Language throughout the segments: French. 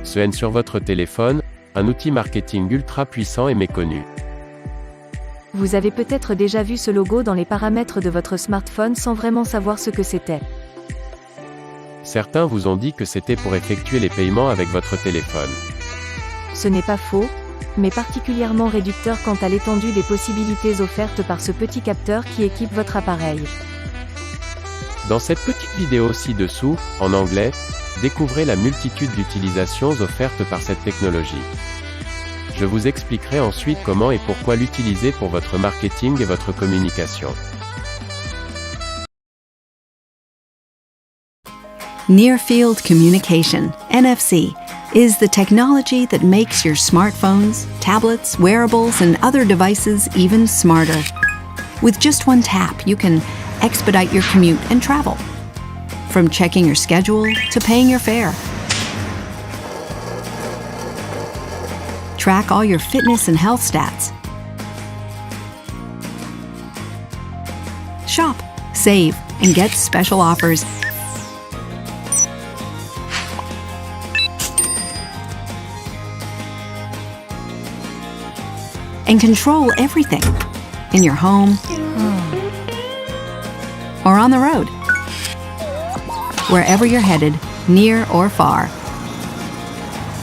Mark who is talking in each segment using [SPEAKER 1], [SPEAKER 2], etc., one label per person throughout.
[SPEAKER 1] Ce N sur votre téléphone, un outil marketing ultra puissant et méconnu.
[SPEAKER 2] Vous avez peut-être déjà vu ce logo dans les paramètres de votre smartphone sans vraiment savoir ce que c'était.
[SPEAKER 1] Certains vous ont dit que c'était pour effectuer les paiements avec votre téléphone.
[SPEAKER 2] Ce n'est pas faux, mais particulièrement réducteur quant à l'étendue des possibilités offertes par ce petit capteur qui équipe votre appareil.
[SPEAKER 1] Dans cette petite vidéo ci-dessous, en anglais, découvrez la multitude d'utilisations offertes par cette technologie. Je vous expliquerai ensuite comment et pourquoi l'utiliser pour votre marketing et votre communication.
[SPEAKER 3] Near Field Communication, NFC, is the technology that makes your smartphones, tablets, wearables, and other devices even smarter. With just one tap, you can expedite your commute and travel. From checking your schedule to paying your fare. Track all your fitness and health stats. Shop, save, and get special offers. And control everything in your home or on the road. Wherever you're headed, near or far.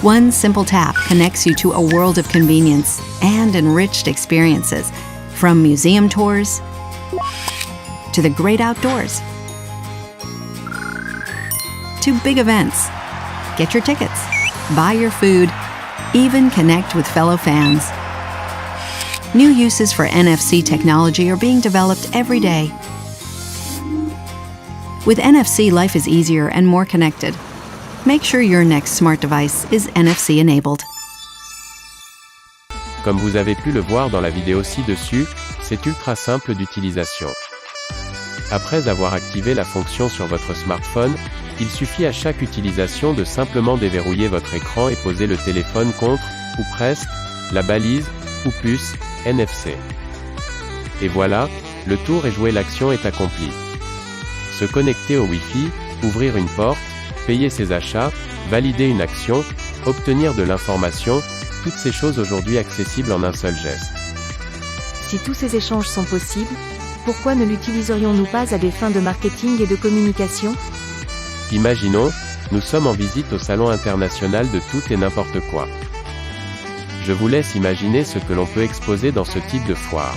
[SPEAKER 3] One simple tap connects you to a world of convenience and enriched experiences, from museum tours to the great outdoors to big events. Get your tickets, buy your food, even connect with fellow fans. New uses for NFC technology are being developed every day. With NFC, life is easier and more connected. Make sure your next smart device is NFC enabled.
[SPEAKER 1] Comme vous avez pu le voir dans la vidéo ci-dessus, c'est ultra simple d'utilisation. Après avoir activé la fonction sur votre smartphone, il suffit à chaque utilisation de simplement déverrouiller votre écran et poser le téléphone contre, ou presque, la balise, ou puce, NFC. Et voilà, le tour est joué, l'action est accomplie. Se connecter au Wi-Fi, ouvrir une porte, payer ses achats, valider une action, obtenir de l'information, toutes ces choses aujourd'hui accessibles en un seul geste.
[SPEAKER 2] Si tous ces échanges sont possibles, pourquoi ne l'utiliserions-nous pas à des fins de marketing et de communication ?
[SPEAKER 1] Imaginons, nous sommes en visite au Salon international de tout et n'importe quoi. Je vous laisse imaginer ce que l'on peut exposer dans ce type de foire.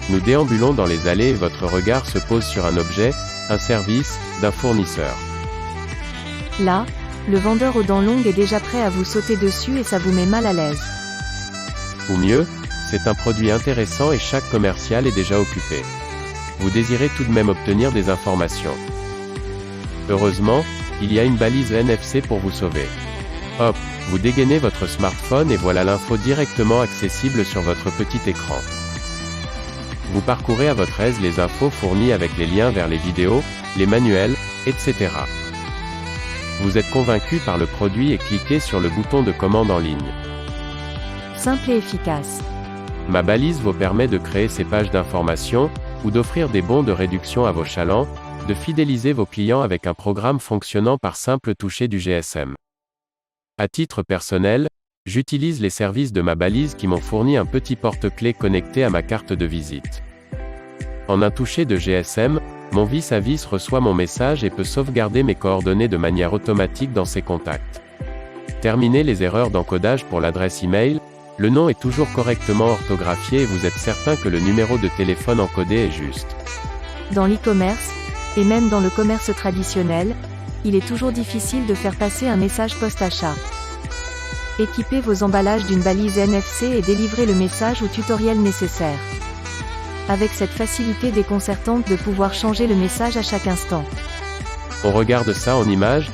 [SPEAKER 1] Nous déambulons dans les allées et votre regard se pose sur un objet, un service, d'un fournisseur.
[SPEAKER 2] Là, le vendeur aux dents longues est déjà prêt à vous sauter dessus et ça vous met mal à l'aise.
[SPEAKER 1] Ou mieux, c'est un produit intéressant et chaque commercial est déjà occupé. Vous désirez tout de même obtenir des informations. Heureusement, il y a une balise NFC pour vous sauver. Hop, vous dégainez votre smartphone et voilà l'info directement accessible sur votre petit écran. Vous parcourez à votre aise les infos fournies avec les liens vers les vidéos, les manuels, etc. Vous êtes convaincu par le produit et cliquez sur le bouton de commande en ligne.
[SPEAKER 2] Simple et efficace.
[SPEAKER 1] Ma balise vous permet de créer ces pages d'information, ou d'offrir des bons de réduction à vos chalands, de fidéliser vos clients avec un programme fonctionnant par simple toucher du GSM. À titre personnel, j'utilise les services de ma balise qui m'ont fourni un petit porte-clés connecté à ma carte de visite. En un toucher de GSM, mon vis-à-vis reçoit mon message et peut sauvegarder mes coordonnées de manière automatique dans ses contacts. Terminez les erreurs d'encodage pour l'adresse email, le nom est toujours correctement orthographié et vous êtes certain que le numéro de téléphone encodé est juste.
[SPEAKER 2] Dans l'e-commerce, et même dans le commerce traditionnel, il est toujours difficile de faire passer un message post-achat. Équipez vos emballages d'une balise NFC et délivrez le message ou tutoriel nécessaire. Avec cette facilité déconcertante de pouvoir changer le message à chaque instant.
[SPEAKER 1] On regarde ça en images.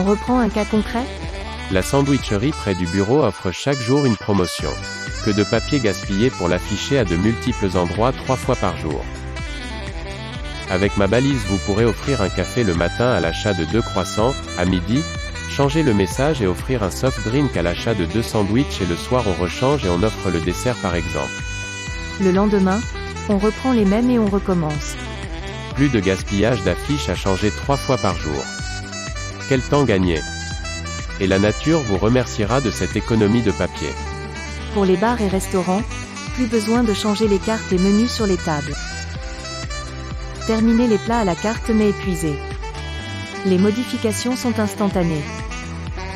[SPEAKER 2] reprend un cas concret?
[SPEAKER 1] La sandwicherie près du bureau offre chaque jour une promotion. Que de papier gaspillé pour l'afficher à de multiples endroits 3 fois par jour. Avec ma balise vous pourrez offrir un café le matin à l'achat de 2 croissants, à midi, changer le message et offrir un soft drink à l'achat de 2 sandwichs et le soir on rechange et on offre le dessert par exemple.
[SPEAKER 2] Le lendemain, on reprend les mêmes et on recommence.
[SPEAKER 1] Plus de gaspillage d'affiches à changer 3 fois par jour. Quel temps gagné! Et la nature vous remerciera de cette économie de papier.
[SPEAKER 2] Pour les bars et restaurants, plus besoin de changer les cartes et menus sur les tables. Terminez les plats à la carte mais épuisés. Les modifications sont instantanées.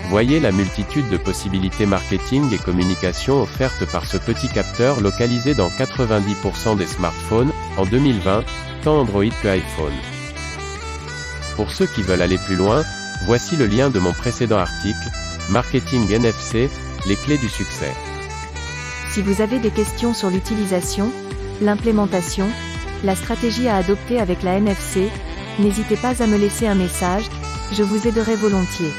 [SPEAKER 1] Voyez la multitude de possibilités marketing et communication offertes par ce petit capteur localisé dans 90% des smartphones, en 2020, tant Android que iPhone. Pour ceux qui veulent aller plus loin, voici le lien de mon précédent article, Marketing NFC, les clés du succès.
[SPEAKER 2] Si vous avez des questions sur l'utilisation, l'implémentation, la stratégie à adopter avec la NFC, n'hésitez pas à me laisser un message, je vous aiderai volontiers.